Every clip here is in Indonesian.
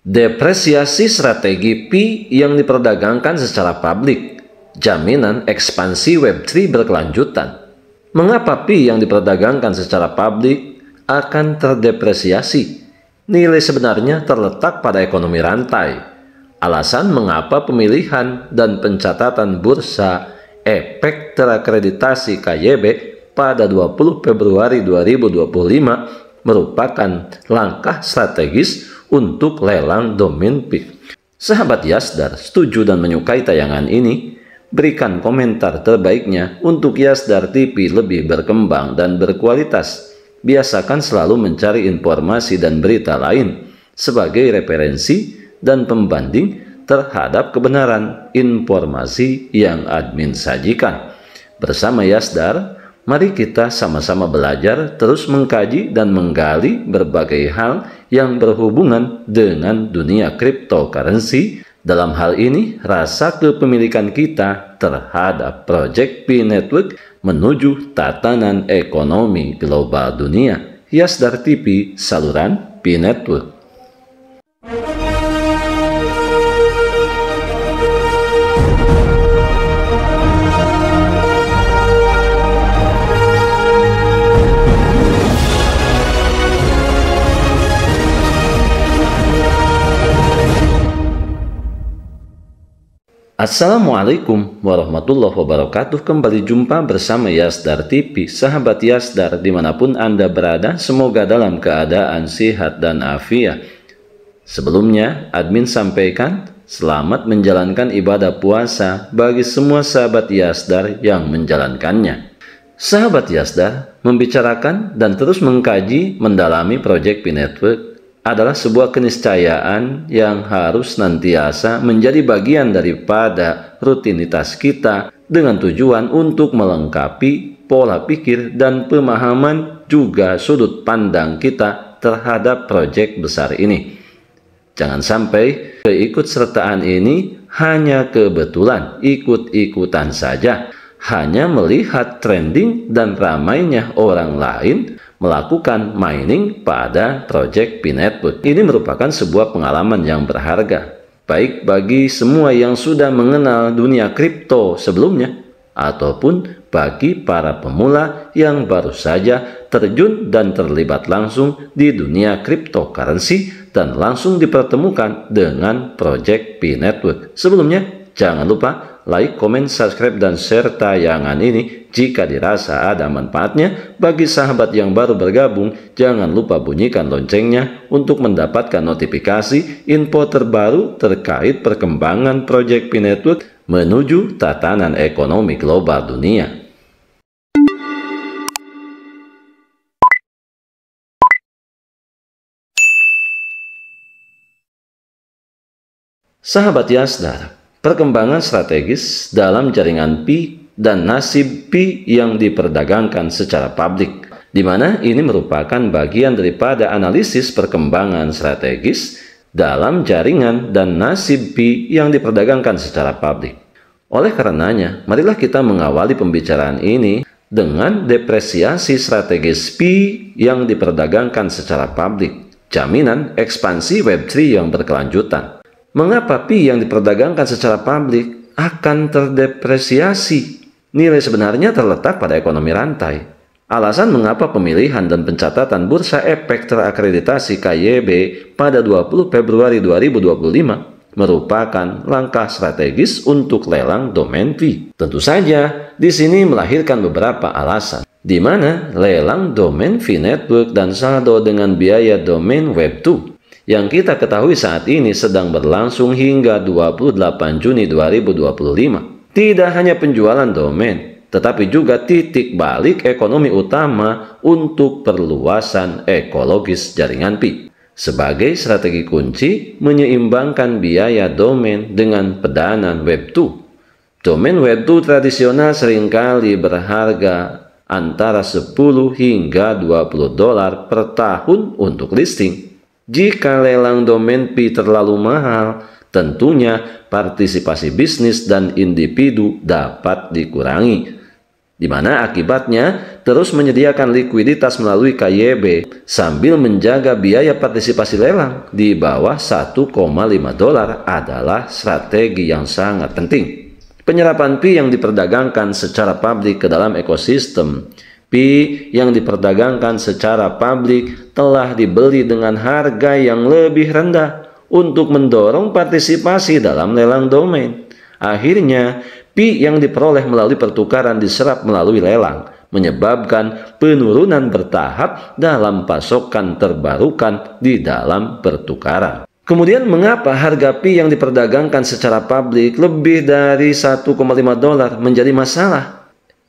Depresiasi strategi Pi yang diperdagangkan secara publik, jaminan ekspansi Web3 berkelanjutan. Mengapa Pi yang diperdagangkan secara publik akan terdepresiasi? Nilai sebenarnya terletak pada ekonomi rantai. Alasan mengapa pemilihan dan pencatatan bursa efek terakreditasi KYB pada 20 Februari 2025 merupakan langkah strategis untuk lelang domain Pi. Sahabat Yasdar setuju dan menyukai tayangan ini? Berikan komentar terbaiknya untuk Yasdar TV lebih berkembang dan berkualitas. Biasakan selalu mencari informasi dan berita lain sebagai referensi dan pembanding terhadap kebenaran informasi yang admin sajikan. Bersama Yasdar, mari kita sama-sama belajar, terus mengkaji dan menggali berbagai hal yang berhubungan dengan dunia cryptocurrency. Dalam hal ini, rasa kepemilikan kita terhadap Project Pi Network menuju tatanan ekonomi global dunia. Yasdar TV, saluran Pi Network. Assalamualaikum warahmatullahi wabarakatuh. Kembali jumpa bersama Yasdar TV. Sahabat Yasdar dimanapun Anda berada, semoga dalam keadaan sehat dan afiat. Sebelumnya, admin sampaikan selamat menjalankan ibadah puasa bagi semua sahabat Yasdar yang menjalankannya. Sahabat Yasdar, membicarakan dan terus mengkaji mendalami Project Pi Network adalah sebuah keniscayaan yang harus senantiasa menjadi bagian daripada rutinitas kita dengan tujuan untuk melengkapi pola pikir dan pemahaman juga sudut pandang kita terhadap proyek besar ini. Jangan sampai keikutsertaan ini hanya kebetulan, ikut-ikutan saja, hanya melihat trending dan ramainya orang lain melakukan mining pada Project Pi Network. Ini merupakan sebuah pengalaman yang berharga, baik bagi semua yang sudah mengenal dunia kripto sebelumnya, ataupun bagi para pemula yang baru saja terjun dan terlibat langsung di dunia cryptocurrency dan langsung dipertemukan dengan Project Pi Network. Sebelumnya, jangan lupa like, komen, subscribe, dan share tayangan ini jika dirasa ada manfaatnya. Bagi sahabat yang baru bergabung, jangan lupa bunyikan loncengnya untuk mendapatkan notifikasi info terbaru terkait perkembangan Project Pi Network menuju tatanan ekonomi global dunia. Sahabat Yasdar, perkembangan strategis dalam jaringan Pi dan nasib Pi yang diperdagangkan secara publik, di mana ini merupakan bagian daripada analisis perkembangan strategis dalam jaringan dan nasib Pi yang diperdagangkan secara publik. Oleh karenanya, marilah kita mengawali pembicaraan ini dengan depresiasi strategis Pi yang diperdagangkan secara publik, jaminan ekspansi Web3 yang berkelanjutan. Mengapa Pi yang diperdagangkan secara publik akan terdepresiasi? Nilai sebenarnya terletak pada ekonomi rantai. Alasan mengapa pemilihan dan pencatatan bursa efek terakreditasi KYB pada 20 Februari 2025 merupakan langkah strategis untuk lelang domain Pi. Tentu saja, di sini melahirkan beberapa alasan, di mana lelang domain Pi Network dan saldo dengan biaya domain Web2 yang kita ketahui saat ini sedang berlangsung hingga 28 Juni 2025. Tidak hanya penjualan domain, tetapi juga titik balik ekonomi utama untuk perluasan ekologis jaringan Pi. Sebagai strategi kunci menyeimbangkan biaya domain dengan pedanan Web2. Domain Web2 tradisional seringkali berharga antara 10 hingga 20 dolar per tahun untuk listing. Jika lelang domain Pi terlalu mahal, tentunya partisipasi bisnis dan individu dapat dikurangi. di mana akibatnya terus menyediakan likuiditas melalui KYB sambil menjaga biaya partisipasi lelang di bawah 1,5 dolar adalah strategi yang sangat penting. Penyerapan Pi yang diperdagangkan secara publik ke dalam ekosistem. Pi yang diperdagangkan secara publik telah dibeli dengan harga yang lebih rendah untuk mendorong partisipasi dalam lelang domain. Akhirnya, Pi yang diperoleh melalui pertukaran diserap melalui lelang, menyebabkan penurunan bertahap dalam pasokan terbarukan di dalam pertukaran. Kemudian mengapa harga Pi yang diperdagangkan secara publik lebih dari 1,5 dolar menjadi masalah?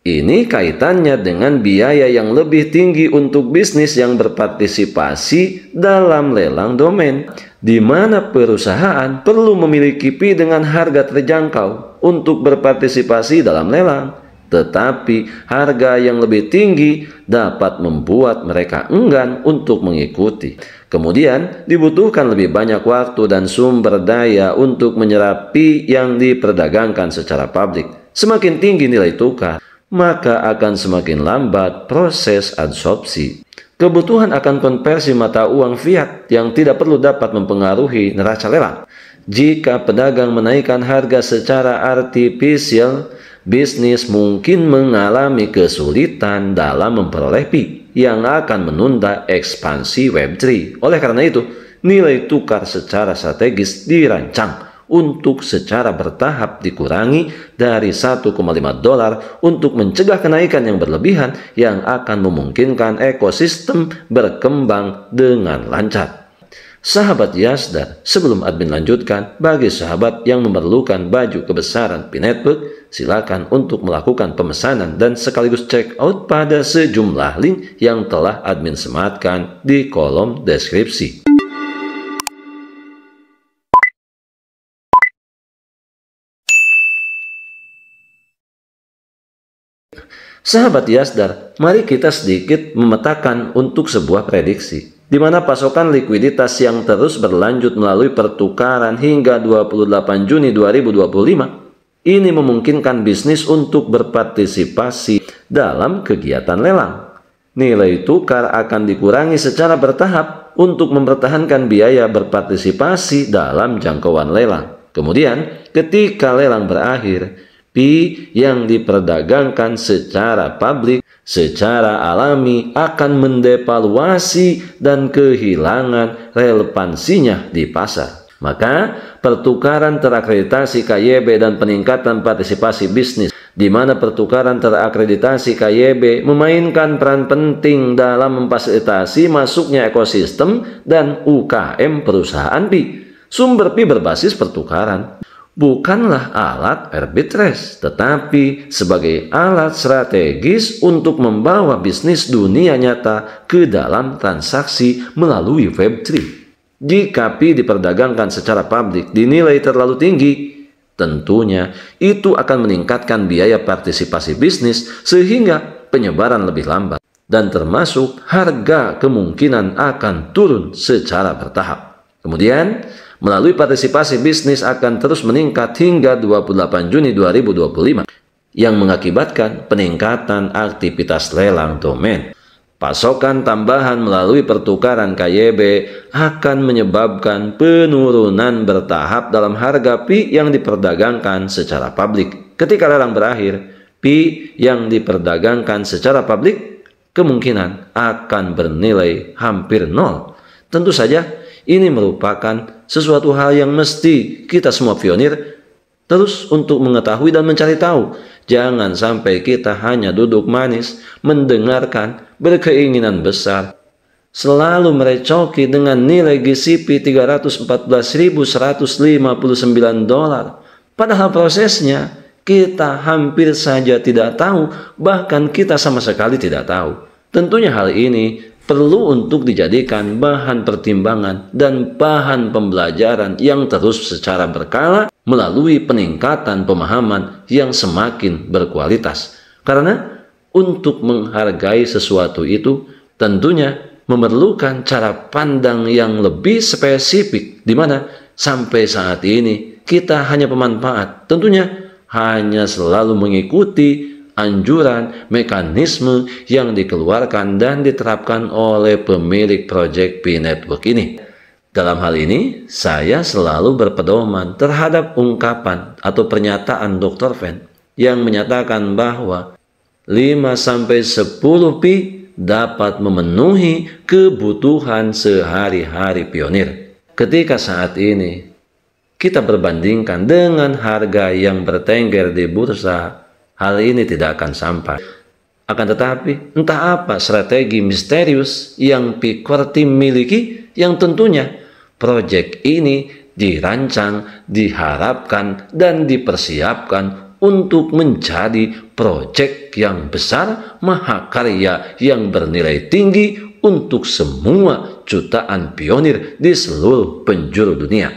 Ini kaitannya dengan biaya yang lebih tinggi untuk bisnis yang berpartisipasi dalam lelang domain, di mana perusahaan perlu memiliki Pi dengan harga terjangkau untuk berpartisipasi dalam lelang. Tetapi harga yang lebih tinggi dapat membuat mereka enggan untuk mengikuti. Kemudian dibutuhkan lebih banyak waktu dan sumber daya untuk menyerap Pi yang diperdagangkan secara publik. Semakin tinggi nilai tukar, maka akan semakin lambat proses adsorpsi. Kebutuhan akan konversi mata uang fiat yang tidak perlu dapat mempengaruhi neraca lelang. Jika pedagang menaikkan harga secara artifisial, bisnis mungkin mengalami kesulitan dalam memperoleh Pi yang akan menunda ekspansi Web3. Oleh karena itu, nilai tukar secara strategis dirancang untuk secara bertahap dikurangi dari 1,5 dolar untuk mencegah kenaikan yang berlebihan yang akan memungkinkan ekosistem berkembang dengan lancar. Sahabat Yasdar, sebelum admin lanjutkan, bagi sahabat yang memerlukan baju kebesaran Pi Network, silakan untuk melakukan pemesanan dan sekaligus check out pada sejumlah link yang telah admin sematkan di kolom deskripsi. Sahabat Yasdar, mari kita sedikit memetakan untuk sebuah prediksi, di mana pasokan likuiditas yang terus berlanjut melalui pertukaran hingga 28 Juni 2025 ini memungkinkan bisnis untuk berpartisipasi dalam kegiatan lelang. Nilai tukar akan dikurangi secara bertahap untuk mempertahankan biaya berpartisipasi dalam jangkauan lelang. Kemudian, ketika lelang berakhir, Pi yang diperdagangkan secara publik secara alami akan mendevaluasi dan kehilangan relevansinya di pasar. Maka pertukaran terakreditasi KYB dan peningkatan partisipasi bisnis, di mana pertukaran terakreditasi KYB memainkan peran penting dalam memfasilitasi masuknya ekosistem dan UKM perusahaan Pi. Sumber Pi berbasis pertukaran bukanlah alat arbitrage, tetapi sebagai alat strategis untuk membawa bisnis dunia nyata ke dalam transaksi melalui Web3. Jika Pi diperdagangkan secara publik dinilai terlalu tinggi, tentunya itu akan meningkatkan biaya partisipasi bisnis sehingga penyebaran lebih lambat, dan termasuk harga kemungkinan akan turun secara bertahap. Kemudian, melalui partisipasi bisnis akan terus meningkat hingga 28 Juni 2025 yang mengakibatkan peningkatan aktivitas lelang domain. Pasokan tambahan melalui pertukaran KYB akan menyebabkan penurunan bertahap dalam harga Pi yang diperdagangkan secara publik. Ketika lelang berakhir, Pi yang diperdagangkan secara publik kemungkinan akan bernilai hampir nol. Tentu saja, ini merupakan sesuatu hal yang mesti kita semua pionir terus untuk mengetahui dan mencari tahu. Jangan sampai kita hanya duduk manis, mendengarkan, berkeinginan besar, selalu merecoki dengan nilai GCP 314.159 dolar. Padahal prosesnya kita hampir saja tidak tahu, bahkan kita sama sekali tidak tahu. Tentunya hal ini perlu untuk dijadikan bahan pertimbangan dan bahan pembelajaran yang terus secara berkala melalui peningkatan pemahaman yang semakin berkualitas. Karena untuk menghargai sesuatu itu tentunya memerlukan cara pandang yang lebih spesifik, di mana sampai saat ini kita hanya pemanfaat, tentunya hanya selalu mengikuti anjuran, mekanisme yang dikeluarkan dan diterapkan oleh pemilik proyek P-Network ini. Dalam hal ini, saya selalu berpedoman terhadap ungkapan atau pernyataan Dr. Venn yang menyatakan bahwa 5-10 pi dapat memenuhi kebutuhan sehari-hari pionir. Ketika saat ini kita berbandingkan dengan harga yang bertengger di bursa, hal ini tidak akan sampai. Akan tetapi, entah apa strategi misterius yang P-Quartim miliki yang tentunya proyek ini dirancang, diharapkan, dan dipersiapkan untuk menjadi proyek yang besar, mahakarya yang bernilai tinggi untuk semua jutaan pionir di seluruh penjuru dunia.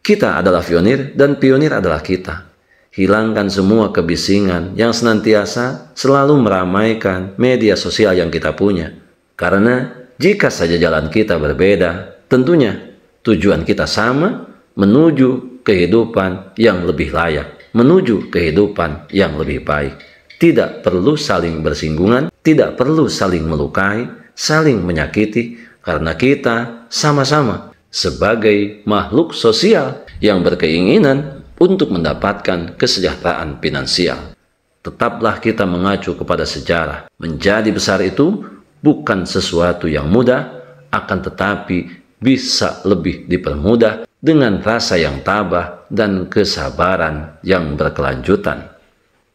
Kita adalah pionir dan pionir adalah kita. Hilangkan semua kebisingan yang senantiasa selalu meramaikan media sosial yang kita punya. Karena jika saja jalan kita berbeda, tentunya tujuan kita sama, menuju kehidupan yang lebih layak, menuju kehidupan yang lebih baik. Tidak perlu saling bersinggungan, tidak perlu saling melukai, saling menyakiti, karena kita sama-sama sebagai makhluk sosial yang berkeinginan untuk mendapatkan kesejahteraan finansial. Tetaplah kita mengacu kepada sejarah. Menjadi besar itu bukan sesuatu yang mudah, akan tetapi bisa lebih dipermudah dengan rasa yang tabah dan kesabaran yang berkelanjutan.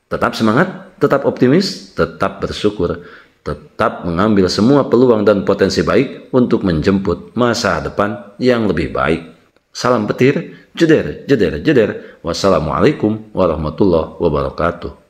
Tetap semangat, tetap optimis, tetap bersyukur, tetap mengambil semua peluang dan potensi baik untuk menjemput masa depan yang lebih baik. Salam petir, jeder, jeder, jeder. Wassalamualaikum warahmatullahi wabarakatuh.